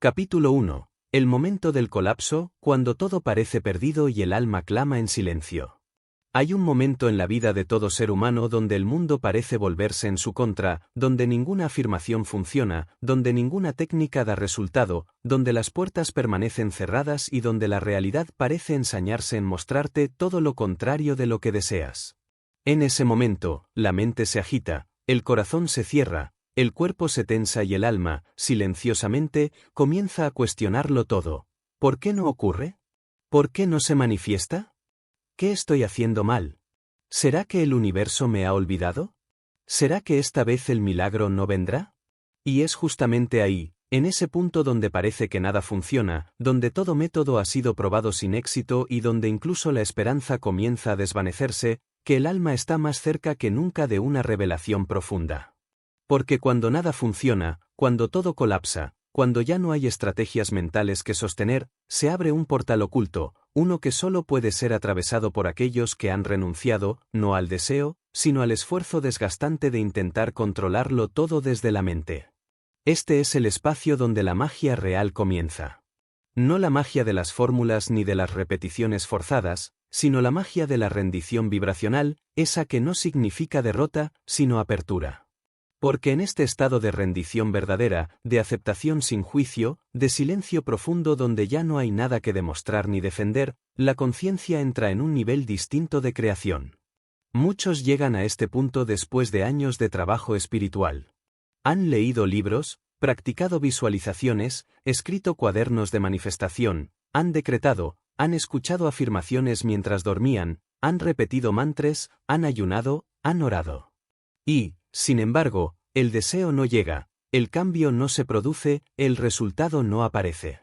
Capítulo 1. El momento del colapso, cuando todo parece perdido y el alma clama en silencio. Hay un momento en la vida de todo ser humano donde el mundo parece volverse en su contra, donde ninguna afirmación funciona, donde ninguna técnica da resultado, donde las puertas permanecen cerradas y donde la realidad parece ensañarse en mostrarte todo lo contrario de lo que deseas. En ese momento, la mente se agita, el corazón se cierra, el cuerpo se tensa y el alma, silenciosamente, comienza a cuestionarlo todo. ¿Por qué no ocurre? ¿Por qué no se manifiesta? ¿Qué estoy haciendo mal? ¿Será que el universo me ha olvidado? ¿Será que esta vez el milagro no vendrá? Y es justamente ahí, en ese punto donde parece que nada funciona, donde todo método ha sido probado sin éxito y donde incluso la esperanza comienza a desvanecerse, que el alma está más cerca que nunca de una revelación profunda. Porque cuando nada funciona, cuando todo colapsa, cuando ya no hay estrategias mentales que sostener, se abre un portal oculto, uno que solo puede ser atravesado por aquellos que han renunciado, no al deseo, sino al esfuerzo desgastante de intentar controlarlo todo desde la mente. Este es el espacio donde la magia real comienza. No la magia de las fórmulas ni de las repeticiones forzadas, sino la magia de la rendición vibracional, esa que no significa derrota, sino apertura. Porque en este estado de rendición verdadera, de aceptación sin juicio, de silencio profundo donde ya no hay nada que demostrar ni defender, la conciencia entra en un nivel distinto de creación. Muchos llegan a este punto después de años de trabajo espiritual. Han leído libros, practicado visualizaciones, escrito cuadernos de manifestación, han decretado, han escuchado afirmaciones mientras dormían, han repetido mantras, han ayunado, han orado. Y, sin embargo, el deseo no llega, el cambio no se produce, el resultado no aparece.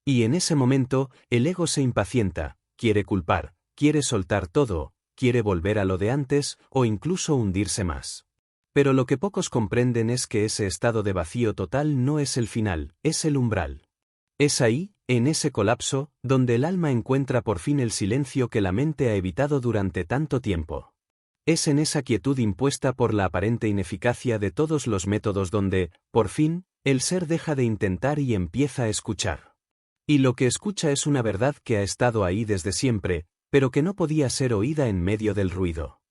Y en ese momento, el ego se impacienta, quiere culpar, quiere soltar todo, quiere volver a lo de antes, o incluso hundirse más. Pero lo que pocos comprenden es que ese estado de vacío total no es el final, es el umbral. Es ahí, en ese colapso, donde el alma encuentra por fin el silencio que la mente ha evitado durante tanto tiempo. Es en esa quietud impuesta por la aparente ineficacia de todos los métodos donde, por fin, el ser deja de intentar y empieza a escuchar. Y lo que escucha es una verdad que ha estado ahí desde siempre, pero que no podía ser oída en medio del ruido.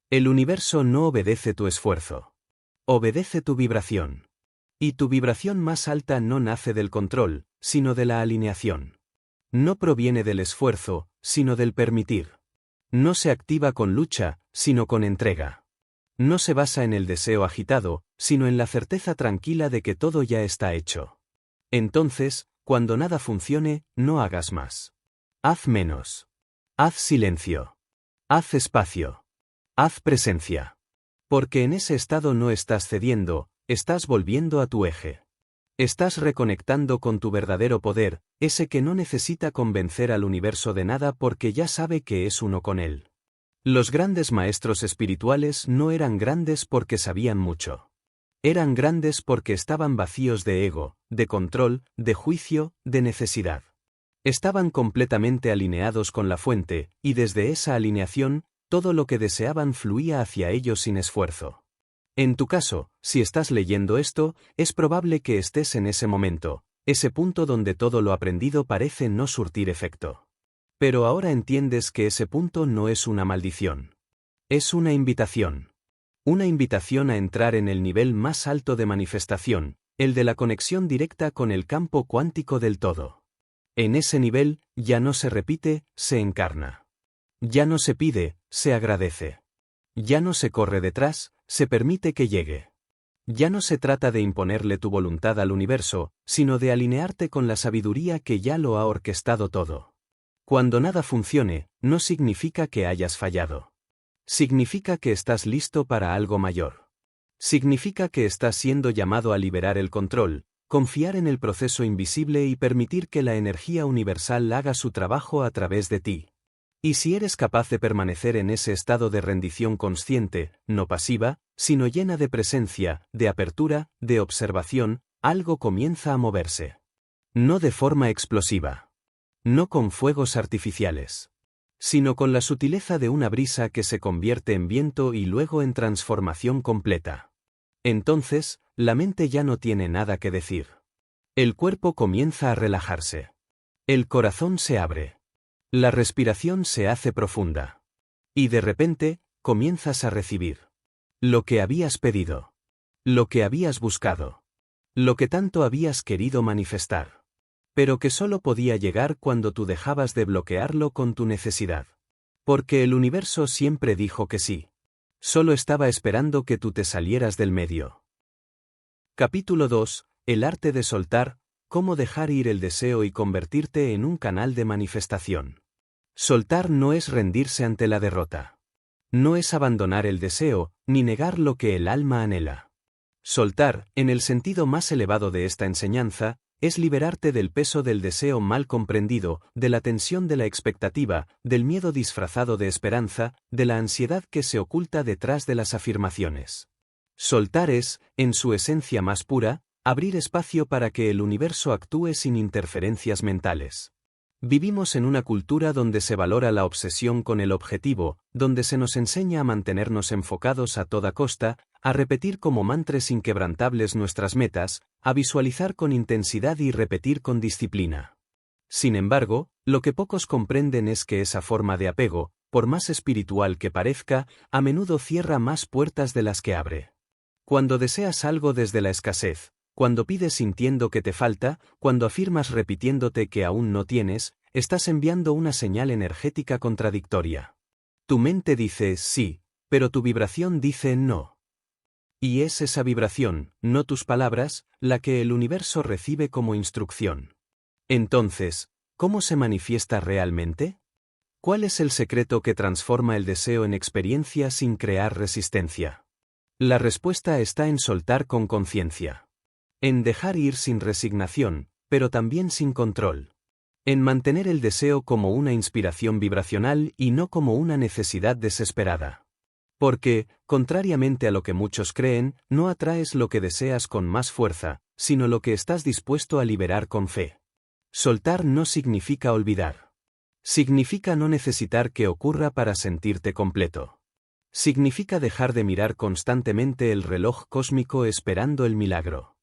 El universo no obedece tu esfuerzo. Obedece tu vibración. Y tu vibración más alta no nace del control, sino de la alineación. No proviene del esfuerzo, sino del permitir. No se activa con lucha, sino con entrega. No se basa en el deseo agitado, sino en la certeza tranquila de que todo ya está hecho. Entonces, cuando nada funcione, no hagas más. Haz menos. Haz silencio. Haz espacio. Haz presencia. Porque en ese estado no estás cediendo, estás volviendo a tu eje. Estás reconectando con tu verdadero poder, ese que no necesita convencer al universo de nada porque ya sabe que es uno con él. Los grandes maestros espirituales no eran grandes porque sabían mucho. Eran grandes porque estaban vacíos de ego, de control, de juicio, de necesidad. Estaban completamente alineados con la fuente, y desde esa alineación, todo lo que deseaban fluía hacia ellos sin esfuerzo. En tu caso, si estás leyendo esto, es probable que estés en ese momento, ese punto donde todo lo aprendido parece no surtir efecto. Pero ahora entiendes que ese punto no es una maldición. Es una invitación. Una invitación a entrar en el nivel más alto de manifestación, el de la conexión directa con el campo cuántico del todo. En ese nivel, ya no se repite, se encarna. Ya no se pide, se agradece. Ya no se corre detrás, se permite que llegue. Ya no se trata de imponerle tu voluntad al universo, sino de alinearte con la sabiduría que ya lo ha orquestado todo. Cuando nada funcione, no significa que hayas fallado. Significa que estás listo para algo mayor. Significa que estás siendo llamado a liberar el control, confiar en el proceso invisible y permitir que la energía universal haga su trabajo a través de ti. Y si eres capaz de permanecer en ese estado de rendición consciente, no pasiva, sino llena de presencia, de apertura, de observación, algo comienza a moverse. No de forma explosiva. No con fuegos artificiales. Sino con la sutileza de una brisa que se convierte en viento y luego en transformación completa. Entonces, la mente ya no tiene nada que decir. El cuerpo comienza a relajarse. El corazón se abre. La respiración se hace profunda. Y de repente, comienzas a recibir lo que habías pedido, lo que habías buscado, lo que tanto habías querido manifestar, pero que solo podía llegar cuando tú dejabas de bloquearlo con tu necesidad. Porque el universo siempre dijo que sí. Solo estaba esperando que tú te salieras del medio. Capítulo 2. El arte de soltar, cómo dejar ir el deseo y convertirte en un canal de manifestación. Soltar no es rendirse ante la derrota. No es abandonar el deseo, ni negar lo que el alma anhela. Soltar, en el sentido más elevado de esta enseñanza, es liberarte del peso del deseo mal comprendido, de la tensión de la expectativa, del miedo disfrazado de esperanza, de la ansiedad que se oculta detrás de las afirmaciones. Soltar es, en su esencia más pura, abrir espacio para que el universo actúe sin interferencias mentales. Vivimos en una cultura donde se valora la obsesión con el objetivo, donde se nos enseña a mantenernos enfocados a toda costa, a repetir como mantras inquebrantables nuestras metas, a visualizar con intensidad y repetir con disciplina. Sin embargo, lo que pocos comprenden es que esa forma de apego, por más espiritual que parezca, a menudo cierra más puertas de las que abre. Cuando deseas algo desde la escasez, cuando pides sintiendo que te falta, cuando afirmas repitiéndote que aún no tienes, estás enviando una señal energética contradictoria. Tu mente dice sí, pero tu vibración dice no. Y es esa vibración, no tus palabras, la que el universo recibe como instrucción. Entonces, ¿cómo se manifiesta realmente? ¿Cuál es el secreto que transforma el deseo en experiencia sin crear resistencia? La respuesta está en soltar con conciencia. En dejar ir sin resignación, pero también sin control. En mantener el deseo como una inspiración vibracional y no como una necesidad desesperada. Porque, contrariamente a lo que muchos creen, no atraes lo que deseas con más fuerza, sino lo que estás dispuesto a liberar con fe. Soltar no significa olvidar. Significa no necesitar que ocurra para sentirte completo. Significa dejar de mirar constantemente el reloj cósmico esperando el milagro.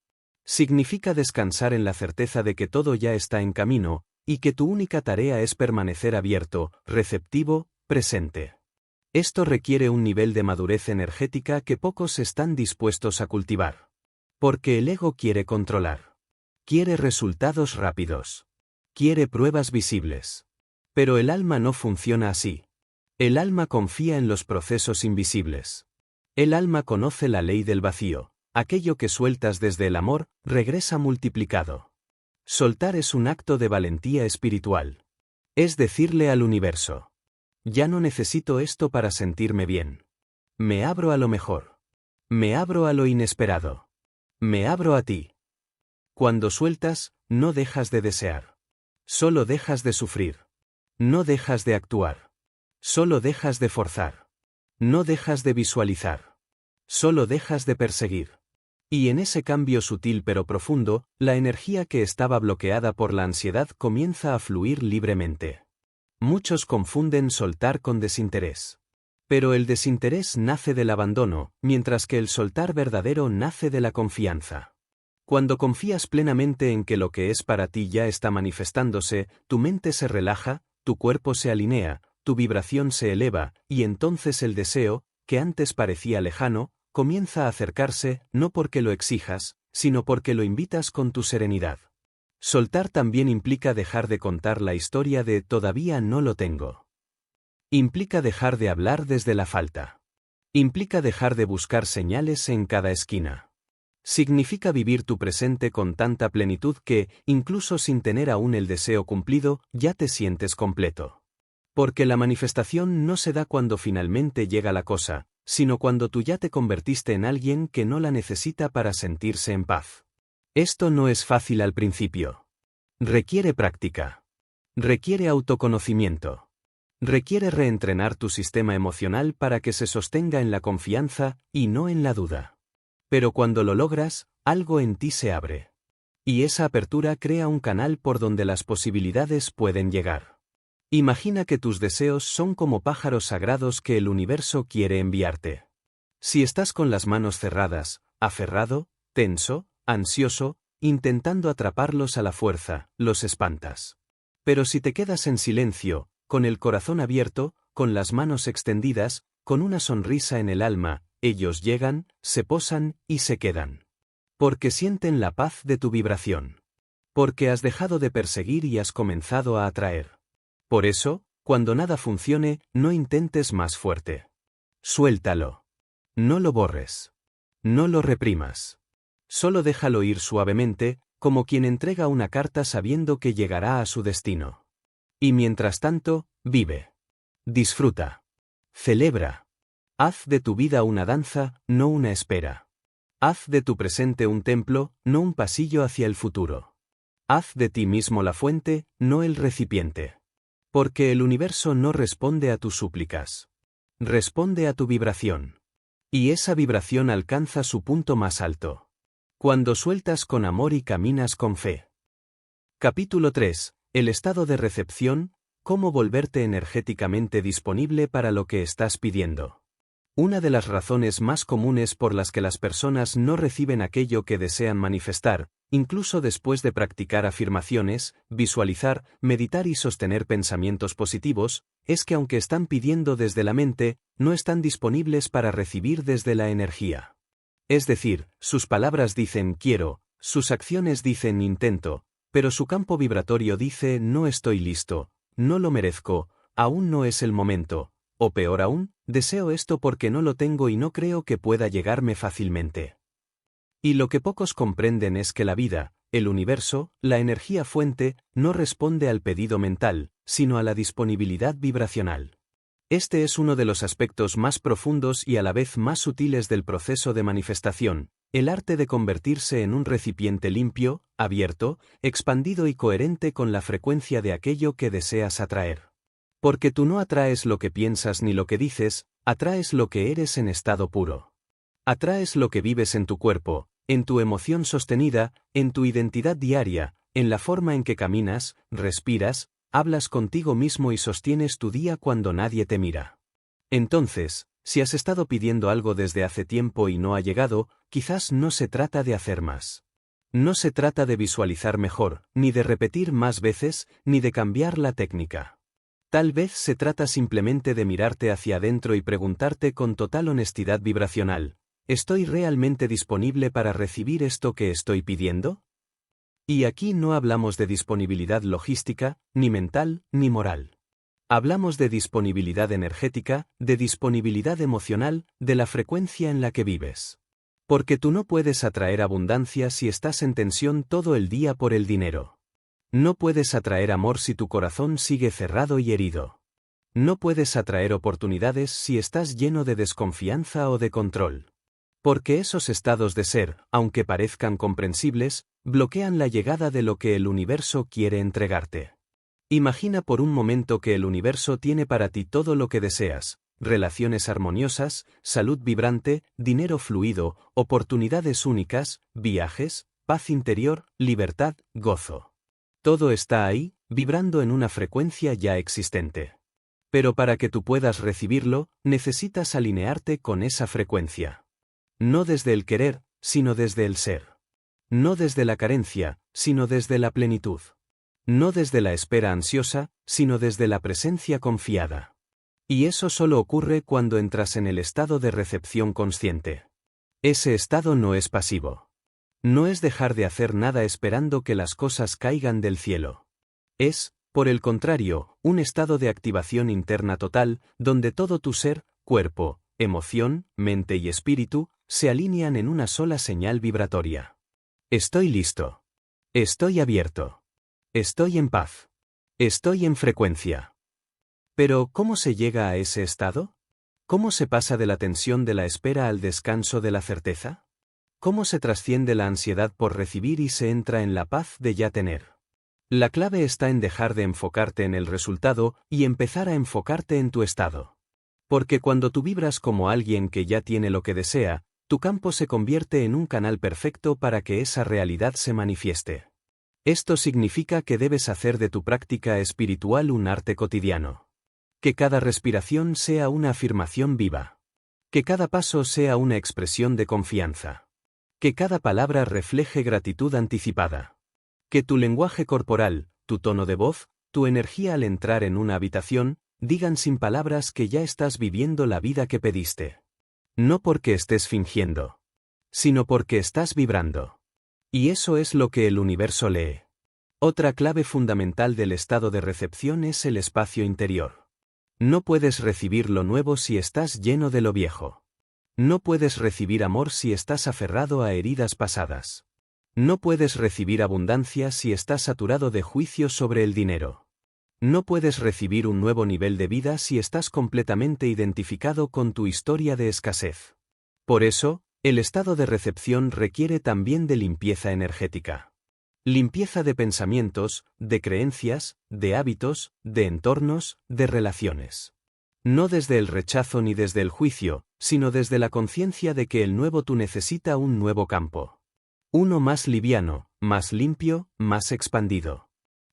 Significa descansar en la certeza de que todo ya está en camino, y que tu única tarea es permanecer abierto, receptivo, presente. Esto requiere un nivel de madurez energética que pocos están dispuestos a cultivar. Porque el ego quiere controlar. Quiere resultados rápidos. Quiere pruebas visibles. Pero el alma no funciona así. El alma confía en los procesos invisibles. El alma conoce la ley del vacío. Aquello que sueltas desde el amor, regresa multiplicado. Soltar es un acto de valentía espiritual. Es decirle al universo: ya no necesito esto para sentirme bien. Me abro a lo mejor. Me abro a lo inesperado. Me abro a ti. Cuando sueltas, no dejas de desear. Solo dejas de sufrir. No dejas de actuar. Solo dejas de forzar. No dejas de visualizar. Solo dejas de perseguir. Y en ese cambio sutil pero profundo, la energía que estaba bloqueada por la ansiedad comienza a fluir libremente. Muchos confunden soltar con desinterés. Pero el desinterés nace del abandono, mientras que el soltar verdadero nace de la confianza. Cuando confías plenamente en que lo que es para ti ya está manifestándose, tu mente se relaja, tu cuerpo se alinea, tu vibración se eleva, y entonces el deseo, que antes parecía lejano, comienza a acercarse, no porque lo exijas, sino porque lo invitas con tu serenidad. Soltar también implica dejar de contar la historia de todavía no lo tengo. Implica dejar de hablar desde la falta. Implica dejar de buscar señales en cada esquina. Significa vivir tu presente con tanta plenitud que, incluso sin tener aún el deseo cumplido, ya te sientes completo. Porque la manifestación no se da cuando finalmente llega la cosa, sino cuando tú ya te convertiste en alguien que no la necesita para sentirse en paz. Esto no es fácil al principio. Requiere práctica. Requiere autoconocimiento. Requiere reentrenar tu sistema emocional para que se sostenga en la confianza y no en la duda. Pero cuando lo logras, algo en ti se abre. Y esa apertura crea un canal por donde las posibilidades pueden llegar. Imagina que tus deseos son como pájaros sagrados que el universo quiere enviarte. Si estás con las manos cerradas, aferrado, tenso, ansioso, intentando atraparlos a la fuerza, los espantas. Pero si te quedas en silencio, con el corazón abierto, con las manos extendidas, con una sonrisa en el alma, ellos llegan, se posan y se quedan. Porque sienten la paz de tu vibración. Porque has dejado de perseguir y has comenzado a atraer. Por eso, cuando nada funcione, no intentes más fuerte. Suéltalo. No lo borres. No lo reprimas. Solo déjalo ir suavemente, como quien entrega una carta sabiendo que llegará a su destino. Y mientras tanto, vive. Disfruta. Celebra. Haz de tu vida una danza, no una espera. Haz de tu presente un templo, no un pasillo hacia el futuro. Haz de ti mismo la fuente, no el recipiente. Porque el universo no responde a tus súplicas. Responde a tu vibración. Y esa vibración alcanza su punto más alto. Cuando sueltas con amor y caminas con fe. Capítulo 3. El estado de recepción, cómo volverte energéticamente disponible para lo que estás pidiendo. Una de las razones más comunes por las que las personas no reciben aquello que desean manifestar, incluso después de practicar afirmaciones, visualizar, meditar y sostener pensamientos positivos, es que aunque están pidiendo desde la mente, no están disponibles para recibir desde la energía. Es decir, sus palabras dicen quiero, sus acciones dicen intento, pero su campo vibratorio dice no estoy listo, no lo merezco, aún no es el momento. O peor aún, deseo esto porque no lo tengo y no creo que pueda llegarme fácilmente. Y lo que pocos comprenden es que la vida, el universo, la energía fuente, no responde al pedido mental, sino a la disponibilidad vibracional. Este es uno de los aspectos más profundos y a la vez más sutiles del proceso de manifestación, el arte de convertirse en un recipiente limpio, abierto, expandido y coherente con la frecuencia de aquello que deseas atraer. Porque tú no atraes lo que piensas ni lo que dices, atraes lo que eres en estado puro. Atraes lo que vives en tu cuerpo, en tu emoción sostenida, en tu identidad diaria, en la forma en que caminas, respiras, hablas contigo mismo y sostienes tu día cuando nadie te mira. Entonces, si has estado pidiendo algo desde hace tiempo y no ha llegado, quizás no se trata de hacer más. No se trata de visualizar mejor, ni de repetir más veces, ni de cambiar la técnica. Tal vez se trata simplemente de mirarte hacia adentro y preguntarte con total honestidad vibracional, ¿estoy realmente disponible para recibir esto que estoy pidiendo? Y aquí no hablamos de disponibilidad logística, ni mental, ni moral. Hablamos de disponibilidad energética, de disponibilidad emocional, de la frecuencia en la que vives. Porque tú no puedes atraer abundancia si estás en tensión todo el día por el dinero. No puedes atraer amor si tu corazón sigue cerrado y herido. No puedes atraer oportunidades si estás lleno de desconfianza o de control. Porque esos estados de ser, aunque parezcan comprensibles, bloquean la llegada de lo que el universo quiere entregarte. Imagina por un momento que el universo tiene para ti todo lo que deseas: relaciones armoniosas, salud vibrante, dinero fluido, oportunidades únicas, viajes, paz interior, libertad, gozo. Todo está ahí, vibrando en una frecuencia ya existente. Pero para que tú puedas recibirlo, necesitas alinearte con esa frecuencia. No desde el querer, sino desde el ser. No desde la carencia, sino desde la plenitud. No desde la espera ansiosa, sino desde la presencia confiada. Y eso solo ocurre cuando entras en el estado de recepción consciente. Ese estado no es pasivo. No es dejar de hacer nada esperando que las cosas caigan del cielo. Es, por el contrario, un estado de activación interna total, donde todo tu ser, cuerpo, emoción, mente y espíritu, se alinean en una sola señal vibratoria. Estoy listo. Estoy abierto. Estoy en paz. Estoy en frecuencia. Pero, ¿cómo se llega a ese estado? ¿Cómo se pasa de la tensión de la espera al descanso de la certeza? ¿Cómo se trasciende la ansiedad por recibir y se entra en la paz de ya tener? La clave está en dejar de enfocarte en el resultado y empezar a enfocarte en tu estado. Porque cuando tú vibras como alguien que ya tiene lo que desea, tu campo se convierte en un canal perfecto para que esa realidad se manifieste. Esto significa que debes hacer de tu práctica espiritual un arte cotidiano. Que cada respiración sea una afirmación viva. Que cada paso sea una expresión de confianza. Que cada palabra refleje gratitud anticipada. Que tu lenguaje corporal, tu tono de voz, tu energía al entrar en una habitación, digan sin palabras que ya estás viviendo la vida que pediste. No porque estés fingiendo, sino porque estás vibrando. Y eso es lo que el universo lee. Otra clave fundamental del estado de recepción es el espacio interior. No puedes recibir lo nuevo si estás lleno de lo viejo. No puedes recibir amor si estás aferrado a heridas pasadas. No puedes recibir abundancia si estás saturado de juicios sobre el dinero. No puedes recibir un nuevo nivel de vida si estás completamente identificado con tu historia de escasez. Por eso, el estado de recepción requiere también de limpieza energética. Limpieza de pensamientos, de creencias, de hábitos, de entornos, de relaciones. No desde el rechazo ni desde el juicio, sino desde la conciencia de que el nuevo tú necesita un nuevo campo. Uno más liviano, más limpio, más expandido.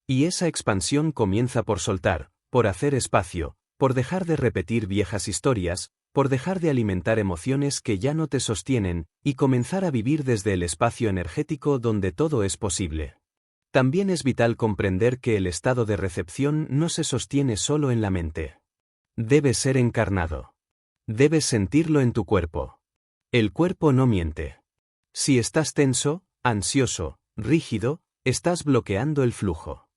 Y esa expansión comienza por soltar, por hacer espacio, por dejar de repetir viejas historias, por dejar de alimentar emociones que ya no te sostienen, y comenzar a vivir desde el espacio energético donde todo es posible. También es vital comprender que el estado de recepción no se sostiene solo en la mente. Debe ser encarnado. Debes sentirlo en tu cuerpo. El cuerpo no miente. Si estás tenso, ansioso, rígido, estás bloqueando el flujo.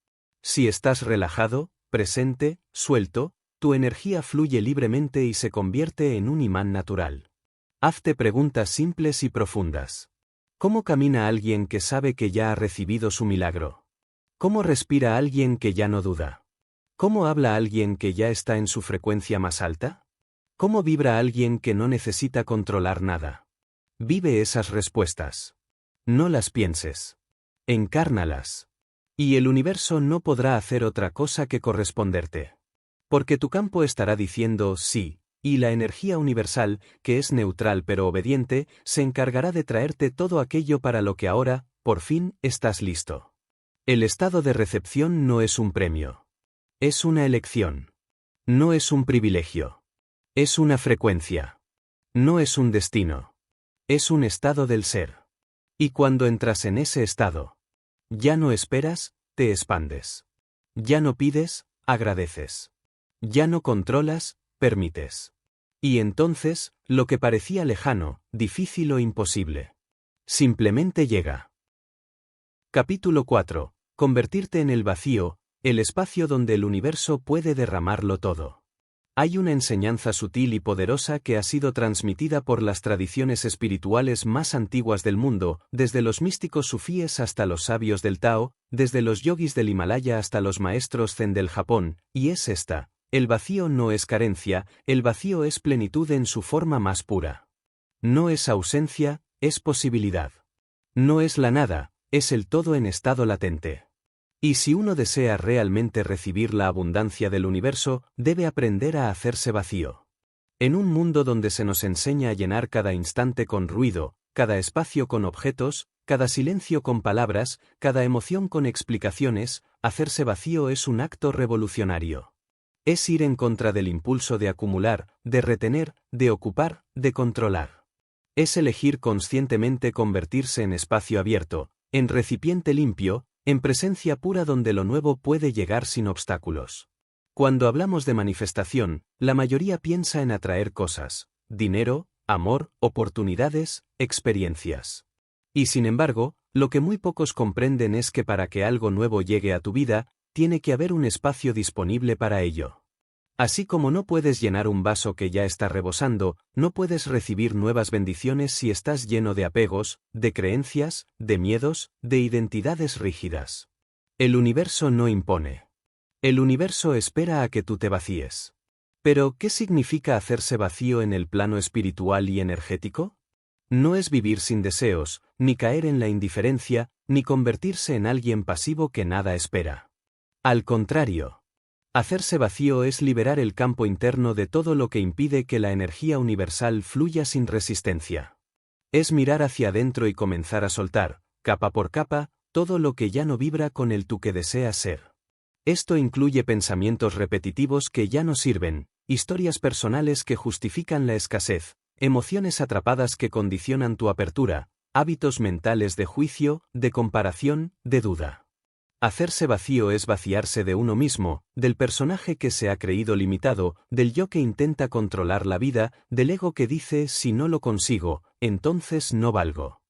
Si estás relajado, presente, suelto, tu energía fluye libremente y se convierte en un imán natural. Hazte preguntas simples y profundas. ¿Cómo camina alguien que sabe que ya ha recibido su milagro? ¿Cómo respira alguien que ya no duda? ¿Cómo habla alguien que ya está en su frecuencia más alta? ¿Cómo vibra alguien que no necesita controlar nada? Vive esas respuestas. No las pienses. Encárnalas. Y el universo no podrá hacer otra cosa que corresponderte. Porque tu campo estará diciendo sí, y la energía universal, que es neutral pero obediente, se encargará de traerte todo aquello para lo que ahora, por fin, estás listo. El estado de recepción no es un premio. Es una elección. No es un privilegio. Es una frecuencia. No es un destino. Es un estado del ser. Y cuando entras en ese estado, ya no esperas, te expandes. Ya no pides, agradeces. Ya no controlas, permites. Y entonces, lo que parecía lejano, difícil o imposible, simplemente llega. Capítulo 4. Convertirte en el vacío, el espacio donde el universo puede derramarlo todo. Hay una enseñanza sutil y poderosa que ha sido transmitida por las tradiciones espirituales más antiguas del mundo, desde los místicos sufíes hasta los sabios del Tao, desde los yogis del Himalaya hasta los maestros zen del Japón, y es esta: el vacío no es carencia, el vacío es plenitud en su forma más pura. No es ausencia, es posibilidad. No es la nada, es el todo en estado latente. Y si uno desea realmente recibir la abundancia del universo, debe aprender a hacerse vacío. En un mundo donde se nos enseña a llenar cada instante con ruido, cada espacio con objetos, cada silencio con palabras, cada emoción con explicaciones, hacerse vacío es un acto revolucionario. Es ir en contra del impulso de acumular, de retener, de ocupar, de controlar. Es elegir conscientemente convertirse en espacio abierto, en recipiente limpio, en presencia pura donde lo nuevo puede llegar sin obstáculos. Cuando hablamos de manifestación, la mayoría piensa en atraer cosas, dinero, amor, oportunidades, experiencias. Y sin embargo, lo que muy pocos comprenden es que para que algo nuevo llegue a tu vida, tiene que haber un espacio disponible para ello. Así como no puedes llenar un vaso que ya está rebosando, no puedes recibir nuevas bendiciones si estás lleno de apegos, de creencias, de miedos, de identidades rígidas. El universo no impone. El universo espera a que tú te vacíes. Pero, ¿qué significa hacerse vacío en el plano espiritual y energético? No es vivir sin deseos, ni caer en la indiferencia, ni convertirse en alguien pasivo que nada espera. Al contrario. Hacerse vacío es liberar el campo interno de todo lo que impide que la energía universal fluya sin resistencia. Es mirar hacia adentro y comenzar a soltar, capa por capa, todo lo que ya no vibra con el tú que deseas ser. Esto incluye pensamientos repetitivos que ya no sirven, historias personales que justifican la escasez, emociones atrapadas que condicionan tu apertura, hábitos mentales de juicio, de comparación, de duda. Hacerse vacío es vaciarse de uno mismo, del personaje que se ha creído limitado, del yo que intenta controlar la vida, del ego que dice si no lo consigo, entonces no valgo.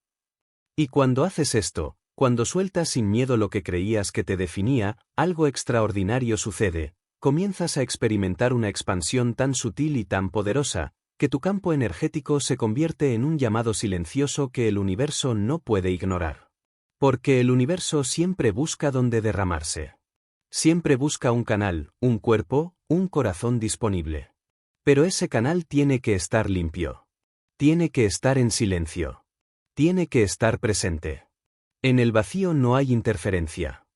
Y cuando haces esto, cuando sueltas sin miedo lo que creías que te definía, algo extraordinario sucede, comienzas a experimentar una expansión tan sutil y tan poderosa, que tu campo energético se convierte en un llamado silencioso que el universo no puede ignorar. Porque el universo siempre busca dónde derramarse. Siempre busca un canal, un cuerpo, un corazón disponible. Pero ese canal tiene que estar limpio. Tiene que estar en silencio. Tiene que estar presente. En el vacío no hay interferencia.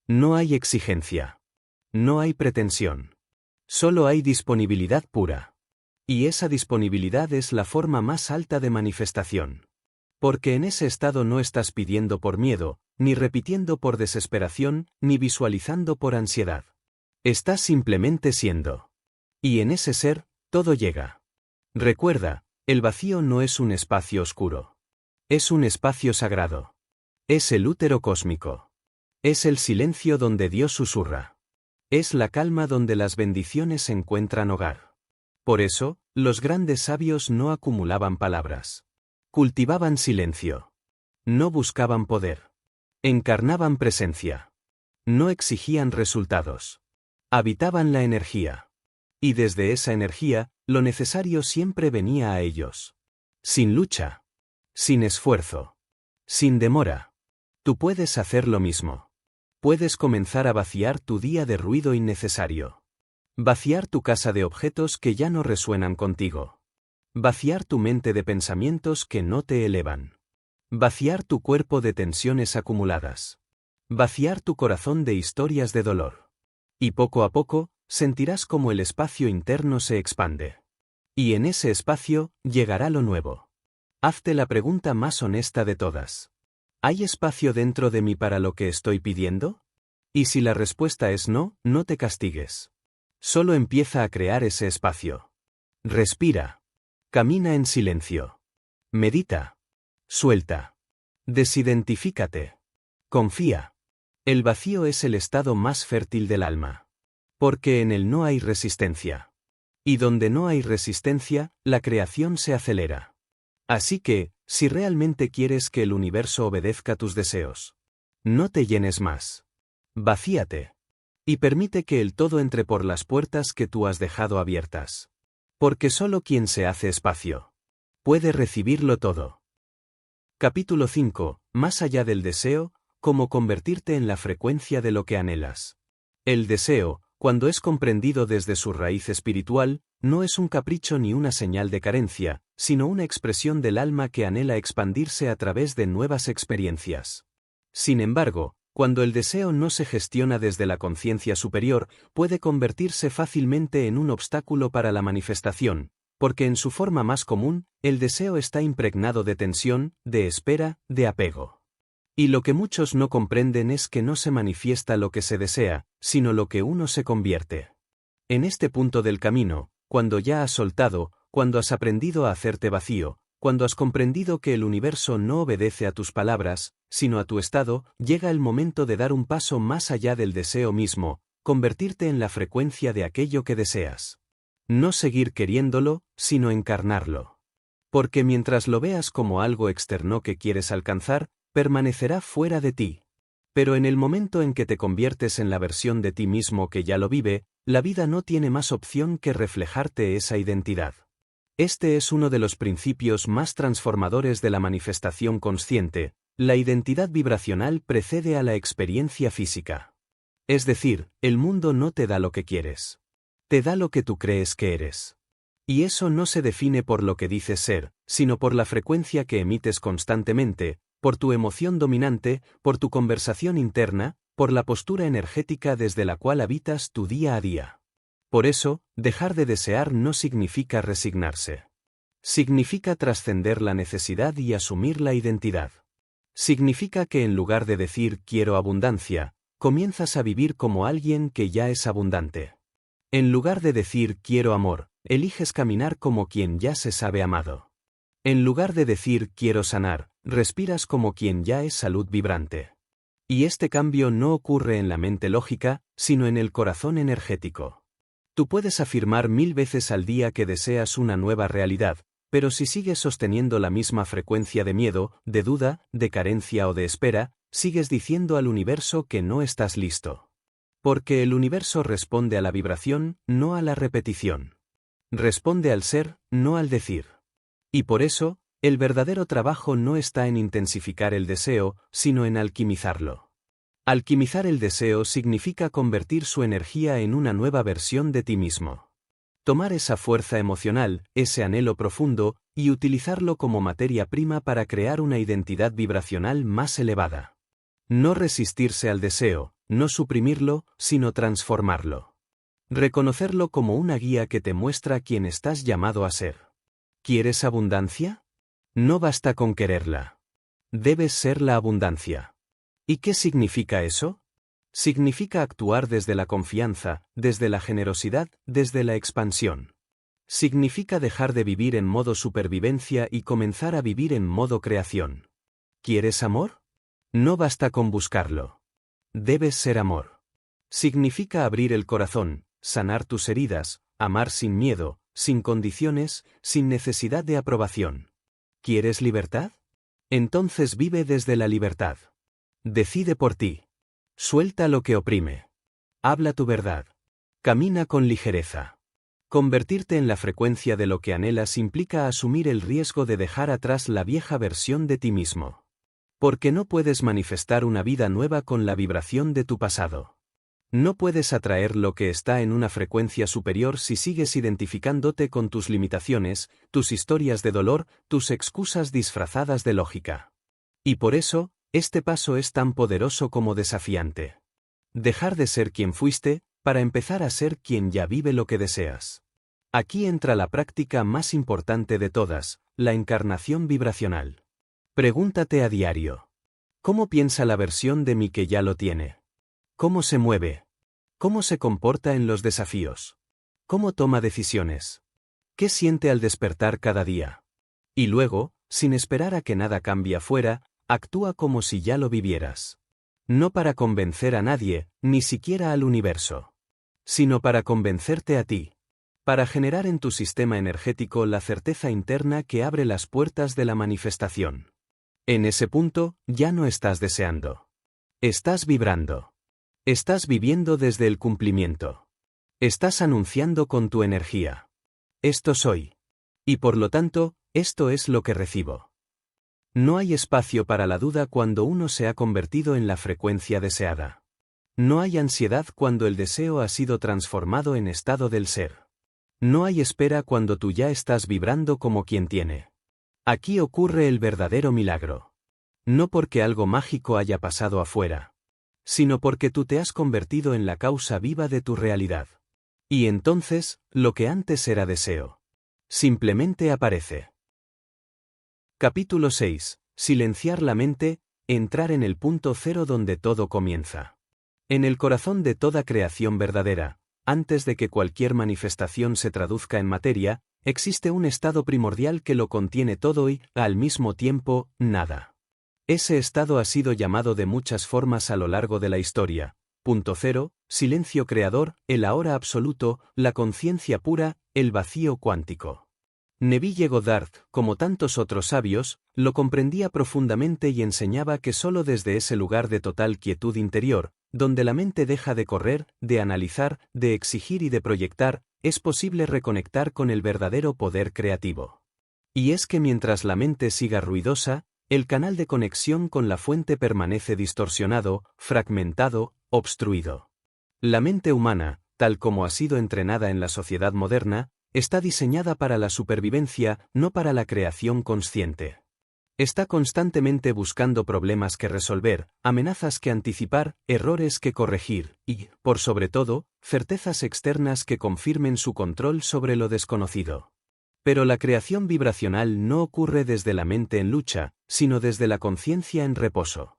No hay exigencia. No hay pretensión. Solo hay disponibilidad pura. Y esa disponibilidad es la forma más alta de manifestación. Porque en ese estado no estás pidiendo por miedo, ni repitiendo por desesperación, ni visualizando por ansiedad. Estás simplemente siendo. Y en ese ser, todo llega. Recuerda, el vacío no es un espacio oscuro. Es un espacio sagrado. Es el útero cósmico. Es el silencio donde Dios susurra. Es la calma donde las bendiciones encuentran hogar. Por eso, los grandes sabios no acumulaban palabras. Cultivaban silencio. No buscaban poder. Encarnaban presencia. No exigían resultados. Habitaban la energía. Y desde esa energía, lo necesario siempre venía a ellos. Sin lucha. Sin esfuerzo. Sin demora. Tú puedes hacer lo mismo. Puedes comenzar a vaciar tu día de ruido innecesario. Vaciar tu casa de objetos que ya no resuenan contigo. Vaciar tu mente de pensamientos que no te elevan. Vaciar tu cuerpo de tensiones acumuladas. Vaciar tu corazón de historias de dolor. Y poco a poco, sentirás como el espacio interno se expande. Y en ese espacio, llegará lo nuevo. Hazte la pregunta más honesta de todas. ¿Hay espacio dentro de mí para lo que estoy pidiendo? Y si la respuesta es no, no te castigues. Solo empieza a crear ese espacio. Respira. Camina en silencio. Medita. Suelta. Desidentifícate. Confía. El vacío es el estado más fértil del alma. Porque en él no hay resistencia. Y donde no hay resistencia, la creación se acelera. Así que, si realmente quieres que el universo obedezca tus deseos, no te llenes más. Vacíate. Y permite que el todo entre por las puertas que tú has dejado abiertas. Porque solo quien se hace espacio puede recibirlo todo. Capítulo 5. Más allá del deseo, cómo convertirte en la frecuencia de lo que anhelas. El deseo, cuando es comprendido desde su raíz espiritual, no es un capricho ni una señal de carencia, sino una expresión del alma que anhela expandirse a través de nuevas experiencias. Sin embargo, cuando el deseo no se gestiona desde la conciencia superior, puede convertirse fácilmente en un obstáculo para la manifestación, porque en su forma más común, el deseo está impregnado de tensión, de espera, de apego. Y lo que muchos no comprenden es que no se manifiesta lo que se desea, sino lo que uno se convierte. En este punto del camino, cuando ya has soltado, cuando has aprendido a hacerte vacío, cuando has comprendido que el universo no obedece a tus palabras, sino a tu estado, llega el momento de dar un paso más allá del deseo mismo, convertirte en la frecuencia de aquello que deseas. No seguir queriéndolo, sino encarnarlo. Porque mientras lo veas como algo externo que quieres alcanzar, permanecerá fuera de ti. Pero en el momento en que te conviertes en la versión de ti mismo que ya lo vive, la vida no tiene más opción que reflejarte esa identidad. Este es uno de los principios más transformadores de la manifestación consciente. La identidad vibracional precede a la experiencia física. Es decir, el mundo no te da lo que quieres. Te da lo que tú crees que eres. Y eso no se define por lo que dices ser, sino por la frecuencia que emites constantemente, por tu emoción dominante, por tu conversación interna, por la postura energética desde la cual habitas tu día a día. Por eso, dejar de desear no significa resignarse. Significa trascender la necesidad y asumir la identidad. Significa que en lugar de decir quiero abundancia, comienzas a vivir como alguien que ya es abundante. En lugar de decir quiero amor, eliges caminar como quien ya se sabe amado. En lugar de decir quiero sanar, Respiras como quien ya es salud vibrante. Y este cambio no ocurre en la mente lógica, sino en el corazón energético. Tú puedes afirmar 1000 veces al día que deseas una nueva realidad, pero si sigues sosteniendo la misma frecuencia de miedo, de duda, de carencia o de espera, sigues diciendo al universo que no estás listo. Porque el universo responde a la vibración, no a la repetición. Responde al ser, no al decir. Y por eso, el verdadero trabajo no está en intensificar el deseo, sino en alquimizarlo. Alquimizar el deseo significa convertir su energía en una nueva versión de ti mismo. Tomar esa fuerza emocional, ese anhelo profundo, y utilizarlo como materia prima para crear una identidad vibracional más elevada. No resistirse al deseo, no suprimirlo, sino transformarlo. Reconocerlo como una guía que te muestra quién estás llamado a ser. ¿Quieres abundancia? No basta con quererla. Debes ser la abundancia. ¿Y qué significa eso? Significa actuar desde la confianza, desde la generosidad, desde la expansión. Significa dejar de vivir en modo supervivencia y comenzar a vivir en modo creación. ¿Quieres amor? No basta con buscarlo. Debes ser amor. Significa abrir el corazón, sanar tus heridas, amar sin miedo, sin condiciones, sin necesidad de aprobación. ¿Quieres libertad? Entonces vive desde la libertad. Decide por ti. Suelta lo que oprime. Habla tu verdad. Camina con ligereza. Convertirte en la frecuencia de lo que anhelas implica asumir el riesgo de dejar atrás la vieja versión de ti mismo. Porque no puedes manifestar una vida nueva con la vibración de tu pasado. No puedes atraer lo que está en una frecuencia superior si sigues identificándote con tus limitaciones, tus historias de dolor, tus excusas disfrazadas de lógica. Y por eso, este paso es tan poderoso como desafiante. Dejar de ser quien fuiste, para empezar a ser quien ya vive lo que deseas. Aquí entra la práctica más importante de todas, la encarnación vibracional. Pregúntate a diario. ¿Cómo piensa la versión de mí que ya lo tiene? ¿Cómo se mueve? ¿Cómo se comporta en los desafíos? ¿Cómo toma decisiones? ¿Qué siente al despertar cada día? Y luego, sin esperar a que nada cambie afuera, actúa como si ya lo vivieras. No para convencer a nadie, ni siquiera al universo. Sino para convencerte a ti. Para generar en tu sistema energético la certeza interna que abre las puertas de la manifestación. En ese punto, ya no estás deseando. Estás vibrando. Estás viviendo desde el cumplimiento. Estás anunciando con tu energía. Esto soy. Y por lo tanto, esto es lo que recibo. No hay espacio para la duda cuando uno se ha convertido en la frecuencia deseada. No hay ansiedad cuando el deseo ha sido transformado en estado del ser. No hay espera cuando tú ya estás vibrando como quien tiene. Aquí ocurre el verdadero milagro. No porque algo mágico haya pasado afuera, sino porque tú te has convertido en la causa viva de tu realidad. Y entonces, lo que antes era deseo, simplemente aparece. Capítulo 6. Silenciar la mente, entrar en el punto cero donde todo comienza. En el corazón de toda creación verdadera, antes de que cualquier manifestación se traduzca en materia, existe un estado primordial que lo contiene todo y, al mismo tiempo, nada. Ese estado ha sido llamado de muchas formas a lo largo de la historia: punto cero, silencio creador, el ahora absoluto, la conciencia pura, el vacío cuántico. Neville Goddard, como tantos otros sabios, lo comprendía profundamente y enseñaba que solo desde ese lugar de total quietud interior, donde la mente deja de correr, de analizar, de exigir y de proyectar, es posible reconectar con el verdadero poder creativo. Y es que mientras la mente siga ruidosa, el canal de conexión con la fuente permanece distorsionado, fragmentado, obstruido. La mente humana, tal como ha sido entrenada en la sociedad moderna, está diseñada para la supervivencia, no para la creación consciente. Está constantemente buscando problemas que resolver, amenazas que anticipar, errores que corregir y, por sobre todo, certezas externas que confirmen su control sobre lo desconocido. Pero la creación vibracional no ocurre desde la mente en lucha, sino desde la conciencia en reposo.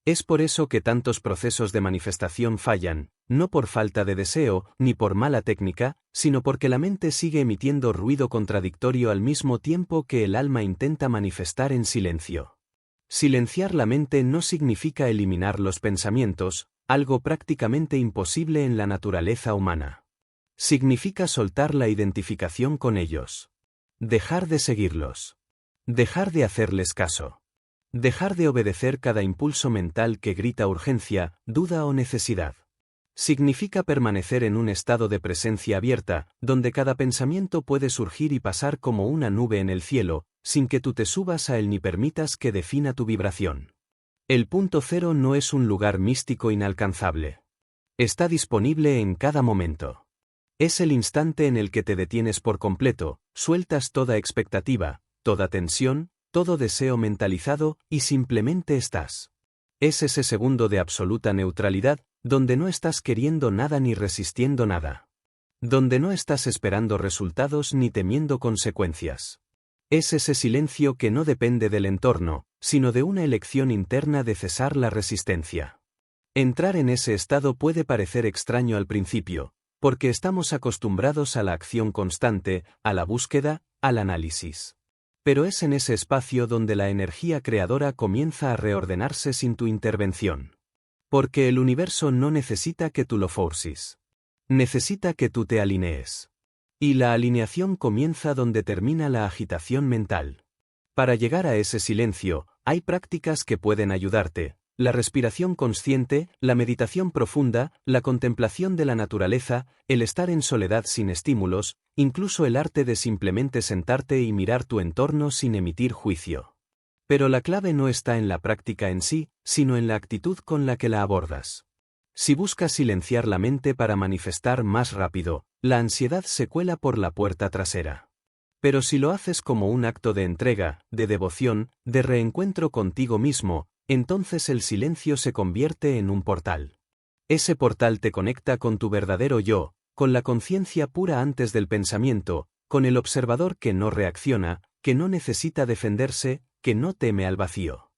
Es por eso que tantos procesos de manifestación fallan, no por falta de deseo, ni por mala técnica, sino porque la mente sigue emitiendo ruido contradictorio al mismo tiempo que el alma intenta manifestar en silencio. Silenciar la mente no significa eliminar los pensamientos, algo prácticamente imposible en la naturaleza humana. Significa soltar la identificación con ellos. Dejar de seguirlos. Dejar de hacerles caso. Dejar de obedecer cada impulso mental que grita urgencia, duda o necesidad. Significa permanecer en un estado de presencia abierta, donde cada pensamiento puede surgir y pasar como una nube en el cielo, sin que tú te subas a él ni permitas que defina tu vibración. El punto cero no es un lugar místico inalcanzable. Está disponible en cada momento. Es el instante en el que te detienes por completo, sueltas toda expectativa, toda tensión, todo deseo mentalizado y simplemente estás. Es ese segundo de absoluta neutralidad, donde no estás queriendo nada ni resistiendo nada. Donde no estás esperando resultados ni temiendo consecuencias. Es ese silencio que no depende del entorno, sino de una elección interna de cesar la resistencia. Entrar en ese estado puede parecer extraño al principio, porque estamos acostumbrados a la acción constante, a la búsqueda, al análisis. Pero es en ese espacio donde la energía creadora comienza a reordenarse sin tu intervención. Porque el universo no necesita que tú lo forces. Necesita que tú te alinees. Y la alineación comienza donde termina la agitación mental. Para llegar a ese silencio, hay prácticas que pueden ayudarte: la respiración consciente, la meditación profunda, la contemplación de la naturaleza, el estar en soledad sin estímulos, incluso el arte de simplemente sentarte y mirar tu entorno sin emitir juicio. Pero la clave no está en la práctica en sí, sino en la actitud con la que la abordas. Si buscas silenciar la mente para manifestar más rápido, la ansiedad se cuela por la puerta trasera. Pero si lo haces como un acto de entrega, de devoción, de reencuentro contigo mismo, entonces el silencio se convierte en un portal. Ese portal te conecta con tu verdadero yo, con la conciencia pura antes del pensamiento, con el observador que no reacciona, que no necesita defenderse, que no teme al vacío.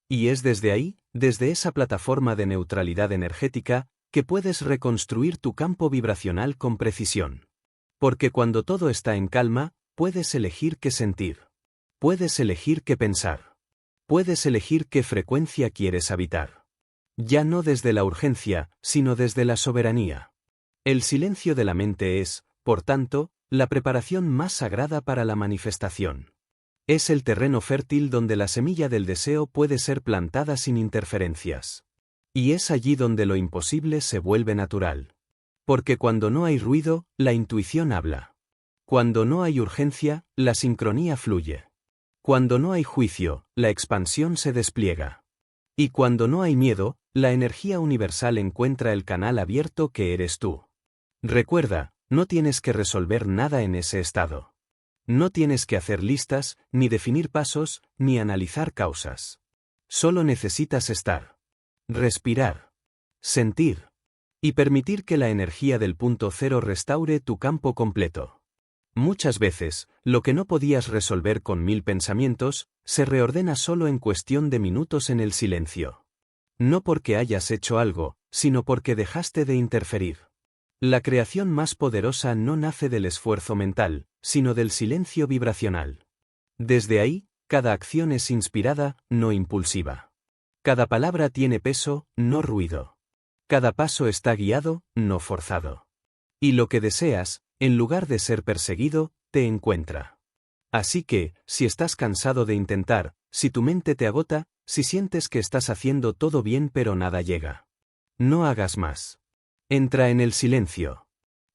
Y es desde ahí, desde esa plataforma de neutralidad energética, que puedes reconstruir tu campo vibracional con precisión. Porque cuando todo está en calma, puedes elegir qué sentir. Puedes elegir qué pensar. Puedes elegir qué frecuencia quieres habitar. Ya no desde la urgencia, sino desde la soberanía. El silencio de la mente es, por tanto, la preparación más sagrada para la manifestación. Es el terreno fértil donde la semilla del deseo puede ser plantada sin interferencias. Y es allí donde lo imposible se vuelve natural. Porque cuando no hay ruido, la intuición habla. Cuando no hay urgencia, la sincronía fluye. Cuando no hay juicio, la expansión se despliega. Y cuando no hay miedo, la energía universal encuentra el canal abierto que eres tú. Recuerda, no tienes que resolver nada en ese estado. No tienes que hacer listas, ni definir pasos, ni analizar causas. Solo necesitas estar. Respirar. Sentir. Y permitir que la energía del punto cero restaure tu campo completo. Muchas veces, lo que no podías resolver con 1000 pensamientos, se reordena solo en cuestión de minutos en el silencio. No porque hayas hecho algo, sino porque dejaste de interferir. La creación más poderosa no nace del esfuerzo mental, sino del silencio vibracional. Desde ahí, cada acción es inspirada, no impulsiva. Cada palabra tiene peso, no ruido. Cada paso está guiado, no forzado. Y lo que deseas, en lugar de ser perseguido, te encuentra. Así que, si estás cansado de intentar, si tu mente te agota, si sientes que estás haciendo todo bien pero nada llega, no hagas más. Entra en el silencio.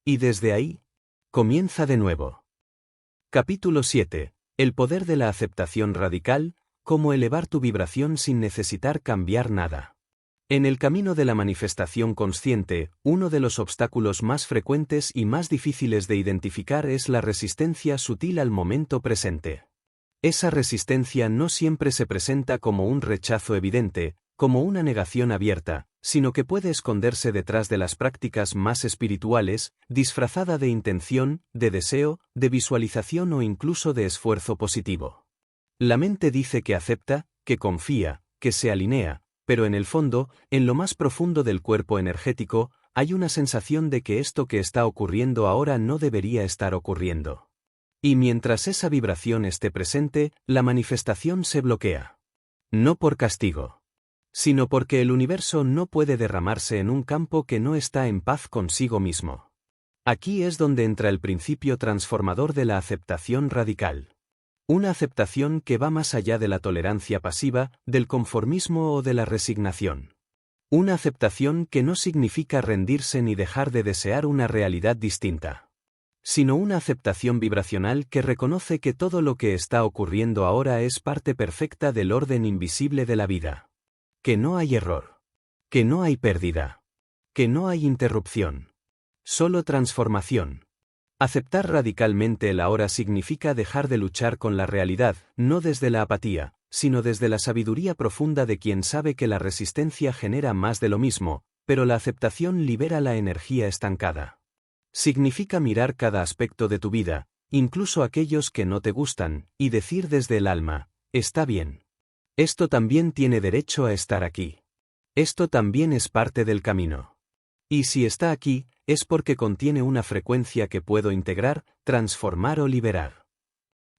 Y desde ahí, comienza de nuevo. Capítulo 7. El poder de la aceptación radical, cómo elevar tu vibración sin necesitar cambiar nada. En el camino de la manifestación consciente, uno de los obstáculos más frecuentes y más difíciles de identificar es la resistencia sutil al momento presente. Esa resistencia no siempre se presenta como un rechazo evidente, como una negación abierta, sino que puede esconderse detrás de las prácticas más espirituales, disfrazada de intención, de deseo, de visualización o incluso de esfuerzo positivo. La mente dice que acepta, que confía, que se alinea, pero en el fondo, en lo más profundo del cuerpo energético, hay una sensación de que esto que está ocurriendo ahora no debería estar ocurriendo. Y mientras esa vibración esté presente, la manifestación se bloquea. No por castigo, sino porque el universo no puede derramarse en un campo que no está en paz consigo mismo. Aquí es donde entra el principio transformador de la aceptación radical. Una aceptación que va más allá de la tolerancia pasiva, del conformismo o de la resignación. Una aceptación que no significa rendirse ni dejar de desear una realidad distinta, sino una aceptación vibracional que reconoce que todo lo que está ocurriendo ahora es parte perfecta del orden invisible de la vida. Que no hay error. Que no hay pérdida. Que no hay interrupción. Solo transformación. Aceptar radicalmente el ahora significa dejar de luchar con la realidad, no desde la apatía, sino desde la sabiduría profunda de quien sabe que la resistencia genera más de lo mismo, pero la aceptación libera la energía estancada. Significa mirar cada aspecto de tu vida, incluso aquellos que no te gustan, y decir desde el alma, está bien. Esto también tiene derecho a estar aquí. Esto también es parte del camino. Y si está aquí, es porque contiene una frecuencia que puedo integrar, transformar o liberar.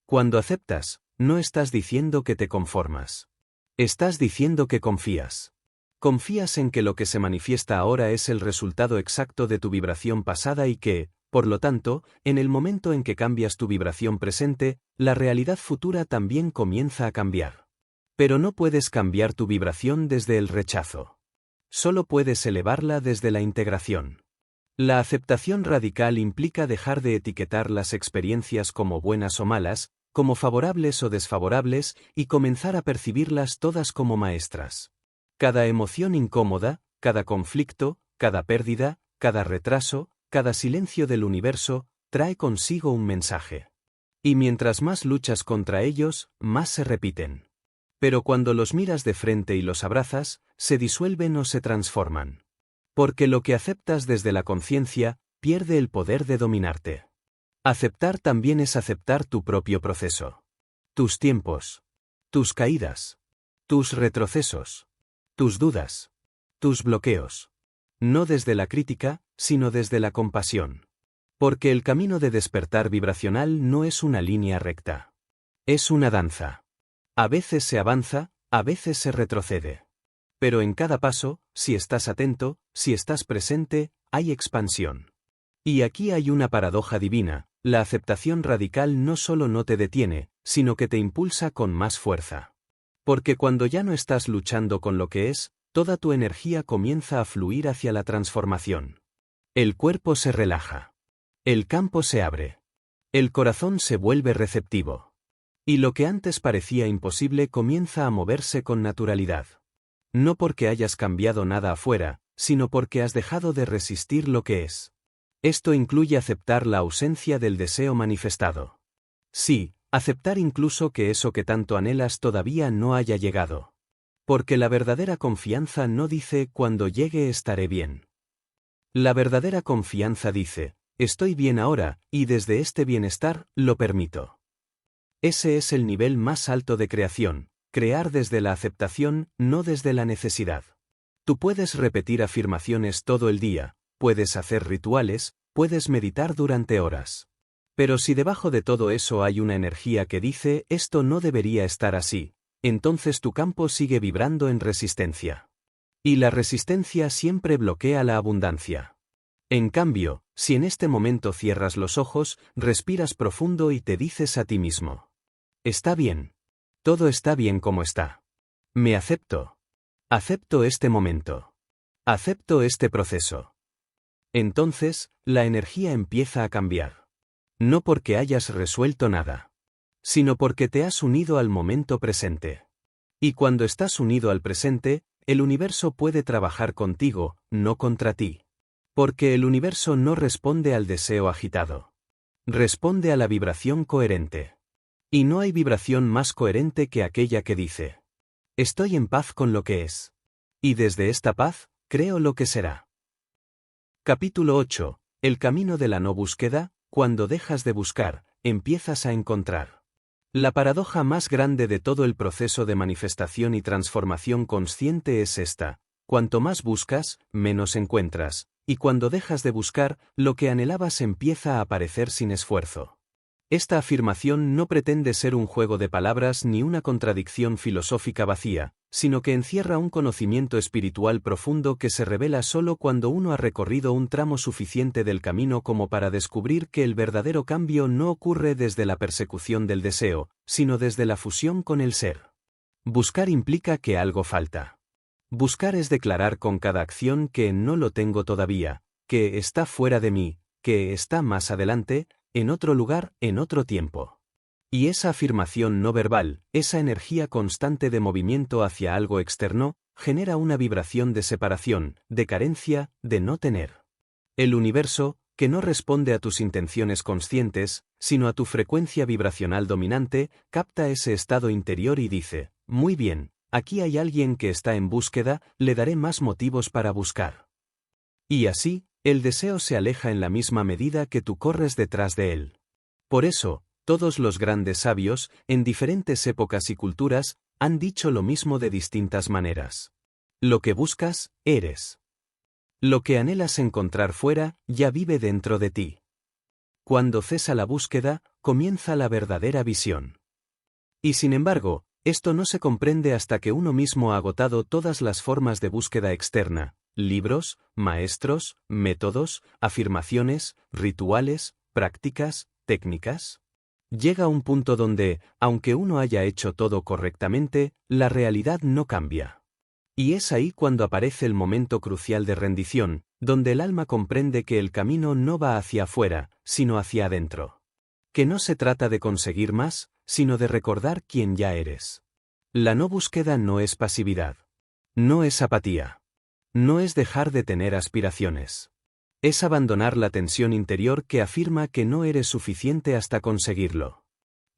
Cuando aceptas, no estás diciendo que te conformas. Estás diciendo que confías. Confías en que lo que se manifiesta ahora es el resultado exacto de tu vibración pasada y que, por lo tanto, en el momento en que cambias tu vibración presente, la realidad futura también comienza a cambiar. Pero no puedes cambiar tu vibración desde el rechazo. Solo puedes elevarla desde la integración. La aceptación radical implica dejar de etiquetar las experiencias como buenas o malas, como favorables o desfavorables, y comenzar a percibirlas todas como maestras. Cada emoción incómoda, cada conflicto, cada pérdida, cada retraso, cada silencio del universo, trae consigo un mensaje. Y mientras más luchas contra ellos, más se repiten. Pero cuando los miras de frente y los abrazas, se disuelven o se transforman. Porque lo que aceptas desde la conciencia, pierde el poder de dominarte. Aceptar también es aceptar tu propio proceso. Tus tiempos. Tus caídas. Tus retrocesos. Tus dudas. Tus bloqueos. No desde la crítica, sino desde la compasión. Porque el camino de despertar vibracional no es una línea recta. Es una danza. A veces se avanza, a veces se retrocede. Pero en cada paso, si estás atento, si estás presente, hay expansión. Y aquí hay una paradoja divina, la aceptación radical no solo no te detiene, sino que te impulsa con más fuerza. Porque cuando ya no estás luchando con lo que es, toda tu energía comienza a fluir hacia la transformación. El cuerpo se relaja. El campo se abre. El corazón se vuelve receptivo. Y lo que antes parecía imposible comienza a moverse con naturalidad. No porque hayas cambiado nada afuera, sino porque has dejado de resistir lo que es. Esto incluye aceptar la ausencia del deseo manifestado. Sí, aceptar incluso que eso que tanto anhelas todavía no haya llegado. Porque la verdadera confianza no dice cuando llegue estaré bien. La verdadera confianza dice, estoy bien ahora, y desde este bienestar, lo permito. Ese es el nivel más alto de creación. Crear desde la aceptación, no desde la necesidad. Tú puedes repetir afirmaciones todo el día, puedes hacer rituales, puedes meditar durante horas. Pero si debajo de todo eso hay una energía que dice, esto no debería estar así, entonces tu campo sigue vibrando en resistencia. Y la resistencia siempre bloquea la abundancia. En cambio, si en este momento cierras los ojos, respiras profundo y te dices a ti mismo: está bien. Todo está bien como está. Me acepto. Acepto este momento. Acepto este proceso. Entonces, la energía empieza a cambiar. No porque hayas resuelto nada, sino porque te has unido al momento presente. Y cuando estás unido al presente, el universo puede trabajar contigo, no contra ti. Porque el universo no responde al deseo agitado. Responde a la vibración coherente. Y no hay vibración más coherente que aquella que dice: estoy en paz con lo que es. Y desde esta paz, creo lo que será. Capítulo 8. El camino de la no búsqueda. Cuando dejas de buscar, empiezas a encontrar. La paradoja más grande de todo el proceso de manifestación y transformación consciente es esta: cuanto más buscas, menos encuentras, y cuando dejas de buscar, lo que anhelabas empieza a aparecer sin esfuerzo. Esta afirmación no pretende ser un juego de palabras ni una contradicción filosófica vacía, sino que encierra un conocimiento espiritual profundo que se revela solo cuando uno ha recorrido un tramo suficiente del camino como para descubrir que el verdadero cambio no ocurre desde la persecución del deseo, sino desde la fusión con el ser. Buscar implica que algo falta. Buscar es declarar con cada acción que no lo tengo todavía, que está fuera de mí, que está más adelante, en otro lugar, en otro tiempo. Y esa afirmación no verbal, esa energía constante de movimiento hacia algo externo, genera una vibración de separación, de carencia, de no tener. El universo, que no responde a tus intenciones conscientes, sino a tu frecuencia vibracional dominante, capta ese estado interior y dice, muy bien, aquí hay alguien que está en búsqueda, le daré más motivos para buscar. Y así, el deseo se aleja en la misma medida que tú corres detrás de él. Por eso, todos los grandes sabios, en diferentes épocas y culturas, han dicho lo mismo de distintas maneras. Lo que buscas, eres. Lo que anhelas encontrar fuera, ya vive dentro de ti. Cuando cesa la búsqueda, comienza la verdadera visión. Y sin embargo, esto no se comprende hasta que uno mismo ha agotado todas las formas de búsqueda externa, libros, maestros, métodos, afirmaciones, rituales, prácticas, técnicas. Llega un punto donde, aunque uno haya hecho todo correctamente, la realidad no cambia. Y es ahí cuando aparece el momento crucial de rendición, donde el alma comprende que el camino no va hacia afuera, sino hacia adentro. Que no se trata de conseguir más, sino de recordar quién ya eres. La no búsqueda no es pasividad. No es apatía. No es dejar de tener aspiraciones. Es abandonar la tensión interior que afirma que no eres suficiente hasta conseguirlo.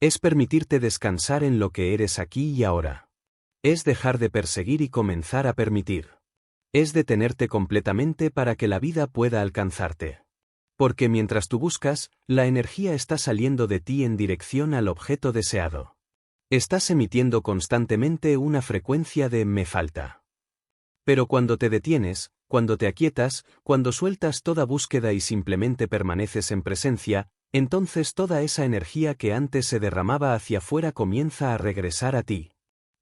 Es permitirte descansar en lo que eres aquí y ahora. Es dejar de perseguir y comenzar a permitir. Es detenerte completamente para que la vida pueda alcanzarte. Porque mientras tú buscas, la energía está saliendo de ti en dirección al objeto deseado. Estás emitiendo constantemente una frecuencia de me falta. Pero cuando te detienes, cuando te aquietas, cuando sueltas toda búsqueda y simplemente permaneces en presencia, entonces toda esa energía que antes se derramaba hacia afuera comienza a regresar a ti.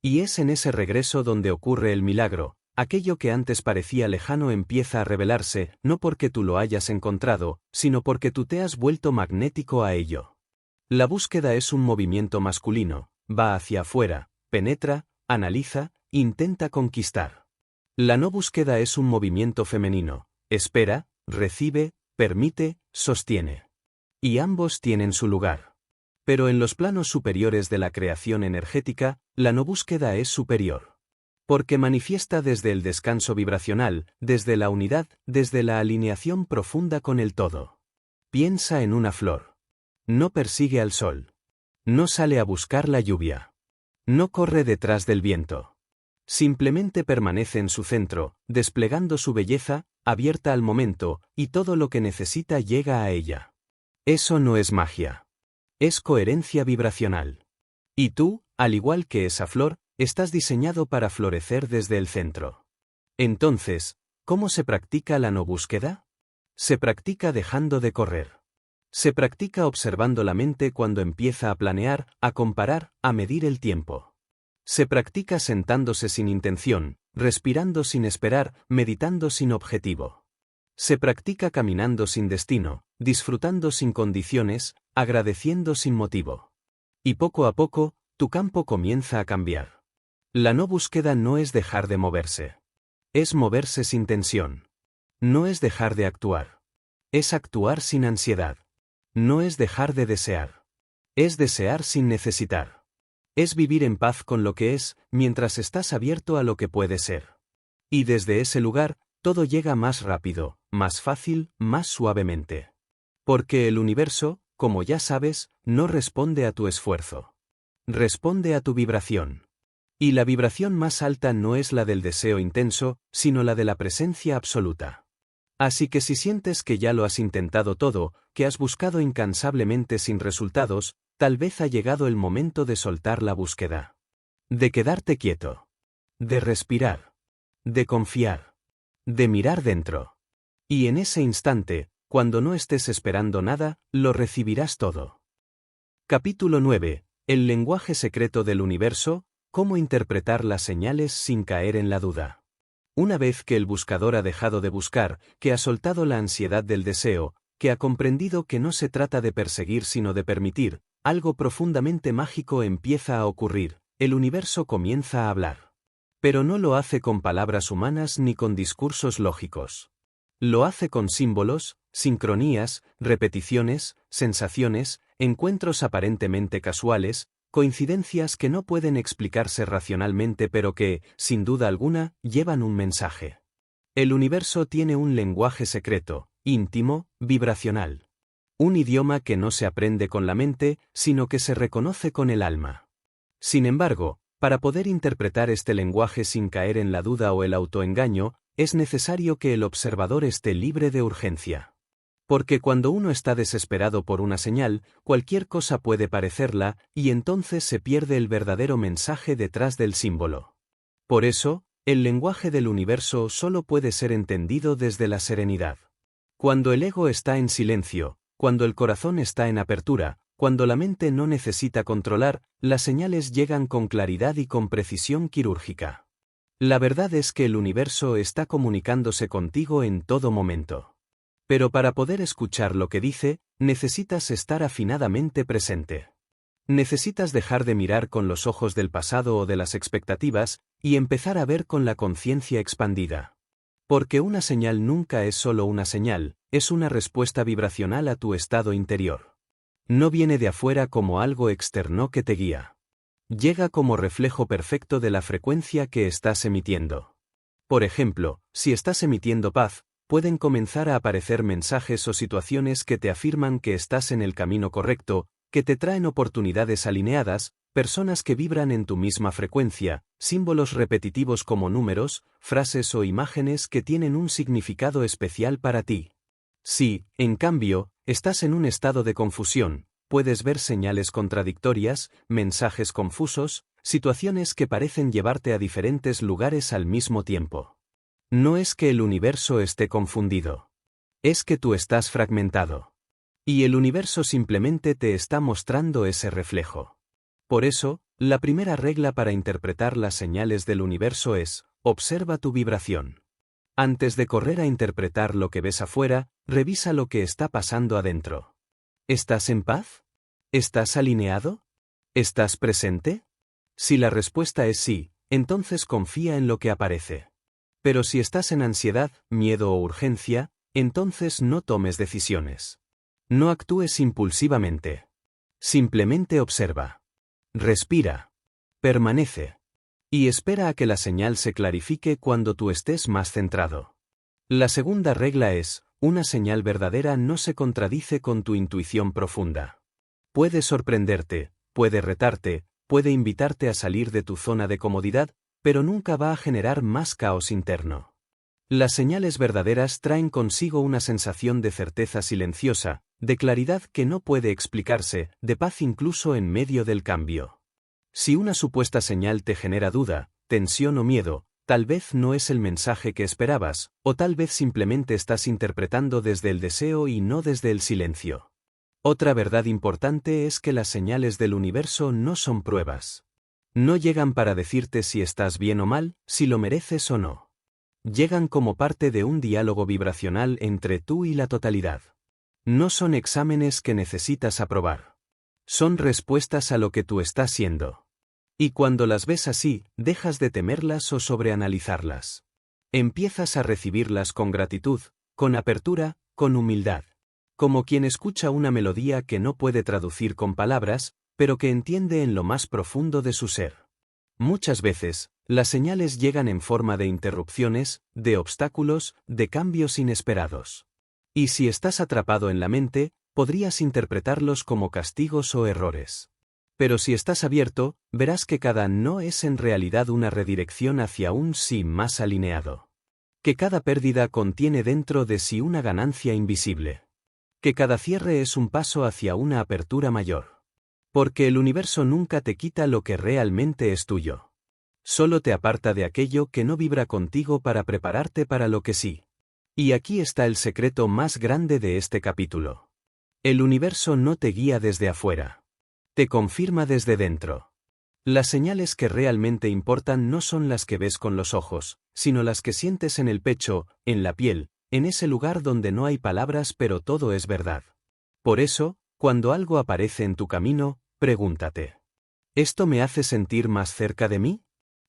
Y es en ese regreso donde ocurre el milagro. Aquello que antes parecía lejano empieza a revelarse, no porque tú lo hayas encontrado, sino porque tú te has vuelto magnético a ello. La búsqueda es un movimiento masculino, va hacia afuera, penetra, analiza, intenta conquistar. La no búsqueda es un movimiento femenino, espera, recibe, permite, sostiene. Y ambos tienen su lugar. Pero en los planos superiores de la creación energética, la no búsqueda es superior. Porque manifiesta desde el descanso vibracional, desde la unidad, desde la alineación profunda con el todo. Piensa en una flor. No persigue al sol. No sale a buscar la lluvia. No corre detrás del viento. Simplemente permanece en su centro, desplegando su belleza, abierta al momento, y todo lo que necesita llega a ella. Eso no es magia. Es coherencia vibracional. Y tú, al igual que esa flor, estás diseñado para florecer desde el centro. Entonces, ¿cómo se practica la no búsqueda? Se practica dejando de correr. Se practica observando la mente cuando empieza a planear, a comparar, a medir el tiempo. Se practica sentándose sin intención, respirando sin esperar, meditando sin objetivo. Se practica caminando sin destino, disfrutando sin condiciones, agradeciendo sin motivo. Y poco a poco, tu campo comienza a cambiar. La no búsqueda no es dejar de moverse. Es moverse sin tensión. No es dejar de actuar. Es actuar sin ansiedad. No es dejar de desear. Es desear sin necesitar. Es vivir en paz con lo que es, mientras estás abierto a lo que puede ser. Y desde ese lugar, todo llega más rápido, más fácil, más suavemente. Porque el universo, como ya sabes, no responde a tu esfuerzo. Responde a tu vibración. Y la vibración más alta no es la del deseo intenso, sino la de la presencia absoluta. Así que si sientes que ya lo has intentado todo, que has buscado incansablemente sin resultados, tal vez ha llegado el momento de soltar la búsqueda. De quedarte quieto. De respirar. De confiar. De mirar dentro. Y en ese instante, cuando no estés esperando nada, lo recibirás todo. Capítulo 9. El lenguaje secreto del universo, cómo interpretar las señales sin caer en la duda. Una vez que el buscador ha dejado de buscar, que ha soltado la ansiedad del deseo, que ha comprendido que no se trata de perseguir sino de permitir, algo profundamente mágico empieza a ocurrir, el universo comienza a hablar. Pero no lo hace con palabras humanas ni con discursos lógicos. Lo hace con símbolos, sincronías, repeticiones, sensaciones, encuentros aparentemente casuales, coincidencias que no pueden explicarse racionalmente pero que, sin duda alguna, llevan un mensaje. El universo tiene un lenguaje secreto, íntimo, vibracional. Un idioma que no se aprende con la mente, sino que se reconoce con el alma. Sin embargo, para poder interpretar este lenguaje sin caer en la duda o el autoengaño, es necesario que el observador esté libre de urgencia. Porque cuando uno está desesperado por una señal, cualquier cosa puede parecerla, y entonces se pierde el verdadero mensaje detrás del símbolo. Por eso, el lenguaje del universo solo puede ser entendido desde la serenidad. Cuando el ego está en silencio, cuando el corazón está en apertura, cuando la mente no necesita controlar, las señales llegan con claridad y con precisión quirúrgica. La verdad es que el universo está comunicándose contigo en todo momento. Pero para poder escuchar lo que dice, necesitas estar afinadamente presente. Necesitas dejar de mirar con los ojos del pasado o de las expectativas, y empezar a ver con la conciencia expandida. Porque una señal nunca es solo una señal, es una respuesta vibracional a tu estado interior. No viene de afuera como algo externo que te guía. Llega como reflejo perfecto de la frecuencia que estás emitiendo. Por ejemplo, si estás emitiendo paz, pueden comenzar a aparecer mensajes o situaciones que te afirman que estás en el camino correcto, que te traen oportunidades alineadas, personas que vibran en tu misma frecuencia, símbolos repetitivos como números, frases o imágenes que tienen un significado especial para ti. Si, en cambio, estás en un estado de confusión, puedes ver señales contradictorias, mensajes confusos, situaciones que parecen llevarte a diferentes lugares al mismo tiempo. No es que el universo esté confundido. Es que tú estás fragmentado. Y el universo simplemente te está mostrando ese reflejo. Por eso, la primera regla para interpretar las señales del universo es, observa tu vibración. Antes de correr a interpretar lo que ves afuera, revisa lo que está pasando adentro. ¿Estás en paz? ¿Estás alineado? ¿Estás presente? Si la respuesta es sí, entonces confía en lo que aparece. Pero si estás en ansiedad, miedo o urgencia, entonces no tomes decisiones. No actúes impulsivamente. Simplemente observa. Respira. Permanece. Y espera a que la señal se clarifique cuando tú estés más centrado. La segunda regla es, una señal verdadera no se contradice con tu intuición profunda. Puede sorprenderte, puede retarte, puede invitarte a salir de tu zona de comodidad, pero nunca va a generar más caos interno. Las señales verdaderas traen consigo una sensación de certeza silenciosa, de claridad que no puede explicarse, de paz incluso en medio del cambio. Si una supuesta señal te genera duda, tensión o miedo, tal vez no es el mensaje que esperabas, o tal vez simplemente estás interpretando desde el deseo y no desde el silencio. Otra verdad importante es que las señales del universo no son pruebas. No llegan para decirte si estás bien o mal, si lo mereces o no. Llegan como parte de un diálogo vibracional entre tú y la totalidad. No son exámenes que necesitas aprobar. Son respuestas a lo que tú estás siendo. Y cuando las ves así, dejas de temerlas o sobreanalizarlas. Empiezas a recibirlas con gratitud, con apertura, con humildad. Como quien escucha una melodía que no puede traducir con palabras, pero que entiende en lo más profundo de su ser. Muchas veces, las señales llegan en forma de interrupciones, de obstáculos, de cambios inesperados. Y si estás atrapado en la mente, podrías interpretarlos como castigos o errores. Pero si estás abierto, verás que cada no es en realidad una redirección hacia un sí más alineado. Que cada pérdida contiene dentro de sí una ganancia invisible. Que cada cierre es un paso hacia una apertura mayor. Porque el universo nunca te quita lo que realmente es tuyo. Solo te aparta de aquello que no vibra contigo para prepararte para lo que sí. Y aquí está el secreto más grande de este capítulo. El universo no te guía desde afuera. Te confirma desde dentro. Las señales que realmente importan no son las que ves con los ojos, sino las que sientes en el pecho, en la piel, en ese lugar donde no hay palabras pero todo es verdad. Por eso, cuando algo aparece en tu camino, pregúntate: ¿esto me hace sentir más cerca de mí?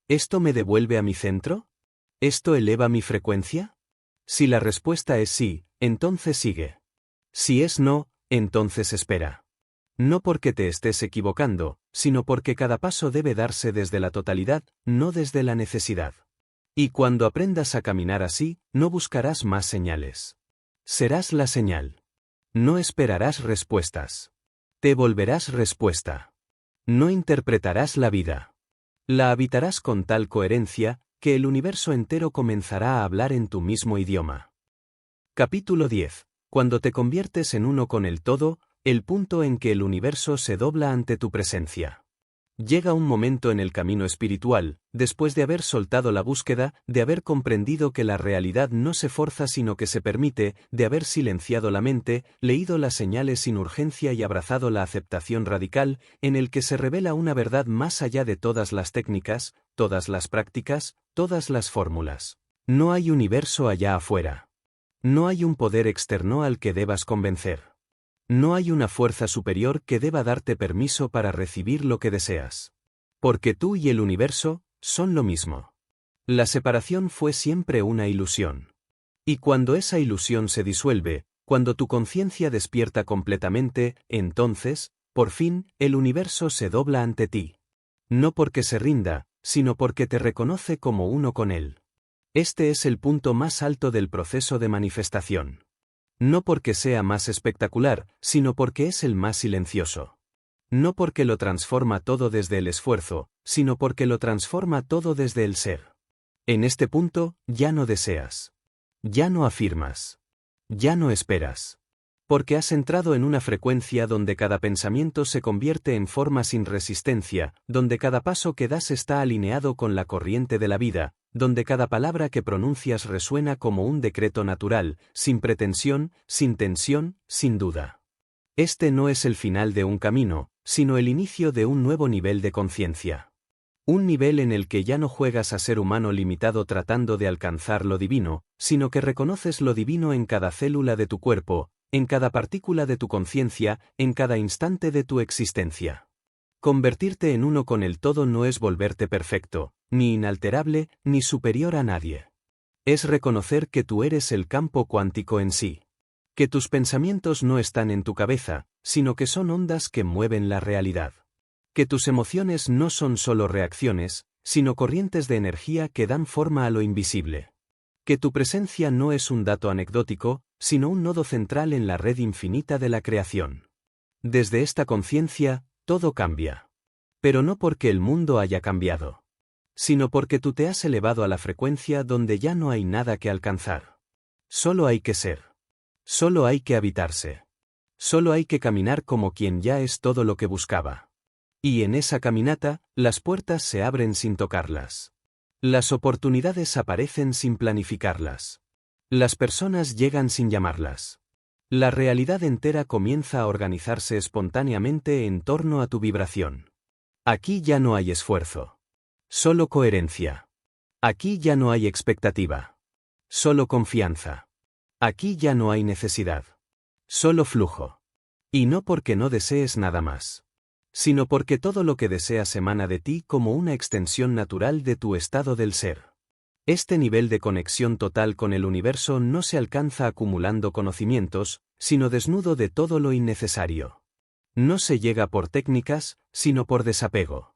¿Esto me devuelve a mi centro? ¿Esto eleva mi frecuencia? Si la respuesta es sí, entonces sigue. Si es no, entonces espera. No porque te estés equivocando, sino porque cada paso debe darse desde la totalidad, no desde la necesidad. Y cuando aprendas a caminar así, no buscarás más señales. Serás la señal. No esperarás respuestas. Te volverás respuesta. No interpretarás la vida. La habitarás con tal coherencia, que el universo entero comenzará a hablar en tu mismo idioma. Capítulo 10. Cuando te conviertes en uno con el todo, el punto en que el universo se dobla ante tu presencia. Llega un momento en el camino espiritual, después de haber soltado la búsqueda, de haber comprendido que la realidad no se forza sino que se permite, de haber silenciado la mente, leído las señales sin urgencia y abrazado la aceptación radical, en el que se revela una verdad más allá de todas las técnicas, todas las prácticas, todas las fórmulas. No hay universo allá afuera. No hay un poder externo al que debas convencer. No hay una fuerza superior que deba darte permiso para recibir lo que deseas. Porque tú y el universo son lo mismo. La separación fue siempre una ilusión. Y cuando esa ilusión se disuelve, cuando tu conciencia despierta completamente, entonces, por fin, el universo se dobla ante ti. No porque se rinda, sino porque te reconoce como uno con él. Este es el punto más alto del proceso de manifestación. No porque sea más espectacular, sino porque es el más silencioso. No porque lo transforma todo desde el esfuerzo, sino porque lo transforma todo desde el ser. En este punto, ya no deseas. Ya no afirmas. Ya no esperas. Porque has entrado en una frecuencia donde cada pensamiento se convierte en forma sin resistencia, donde cada paso que das está alineado con la corriente de la vida, donde cada palabra que pronuncias resuena como un decreto natural, sin pretensión, sin tensión, sin duda. Este no es el final de un camino, sino el inicio de un nuevo nivel de conciencia. Un nivel en el que ya no juegas a ser humano limitado tratando de alcanzar lo divino, sino que reconoces lo divino en cada célula de tu cuerpo, en cada partícula de tu conciencia, en cada instante de tu existencia. Convertirte en uno con el todo no es volverte perfecto, ni inalterable, ni superior a nadie. Es reconocer que tú eres el campo cuántico en sí. Que tus pensamientos no están en tu cabeza, sino que son ondas que mueven la realidad. Que tus emociones no son solo reacciones, sino corrientes de energía que dan forma a lo invisible. Que tu presencia no es un dato anecdótico, sino un nodo central en la red infinita de la creación. Desde esta conciencia, todo cambia. Pero no porque el mundo haya cambiado, sino porque tú te has elevado a la frecuencia donde ya no hay nada que alcanzar. Solo hay que ser. Solo hay que habitarse. Solo hay que caminar como quien ya es todo lo que buscaba. Y en esa caminata, las puertas se abren sin tocarlas. Las oportunidades aparecen sin planificarlas. Las personas llegan sin llamarlas. La realidad entera comienza a organizarse espontáneamente en torno a tu vibración. Aquí ya no hay esfuerzo. Solo coherencia. Aquí ya no hay expectativa. Solo confianza. Aquí ya no hay necesidad. Solo flujo. Y no porque no desees nada más, sino porque todo lo que deseas emana de ti como una extensión natural de tu estado del ser. Este nivel de conexión total con el universo no se alcanza acumulando conocimientos, sino desnudo de todo lo innecesario. No se llega por técnicas, sino por desapego.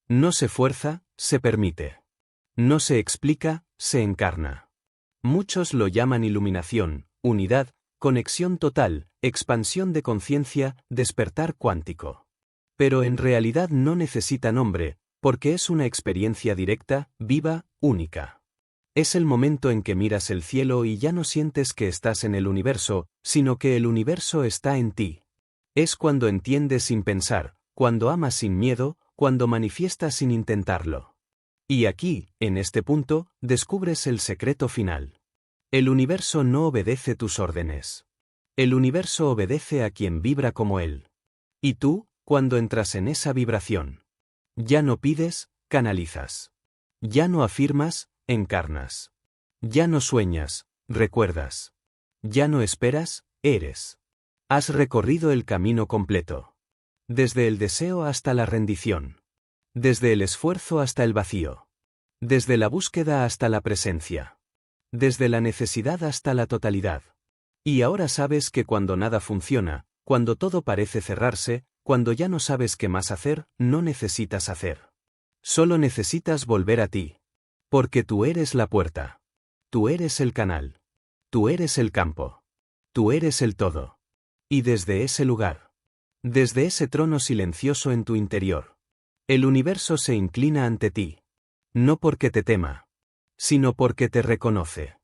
No se fuerza, se permite. No se explica, se encarna. Muchos lo llaman iluminación, unidad, conexión total, expansión de conciencia, despertar cuántico. Pero en realidad no necesita nombre, porque es una experiencia directa, viva, única. Es el momento en que miras el cielo y ya no sientes que estás en el universo, sino que el universo está en ti. Es cuando entiendes sin pensar, cuando amas sin miedo, cuando manifiestas sin intentarlo. Y aquí, en este punto, descubres el secreto final. El universo no obedece tus órdenes. El universo obedece a quien vibra como él. Y tú, Cuando entras en esa vibración. Ya no pides, canalizas. Ya no afirmas, encarnas. Ya no sueñas, recuerdas. Ya no esperas, eres. Has recorrido el camino completo. Desde el deseo hasta la rendición. Desde el esfuerzo hasta el vacío. Desde la búsqueda hasta la presencia. Desde la necesidad hasta la totalidad. Y ahora sabes que cuando nada funciona, cuando todo parece cerrarse, cuando ya no sabes qué más hacer, no necesitas hacer. Solo necesitas volver a ti. Porque tú eres la puerta. Tú eres el canal. Tú eres el campo. Tú eres el todo. Y desde ese lugar. Desde ese trono silencioso en tu interior. El universo se inclina ante ti. No porque te tema. Sino porque te reconoce.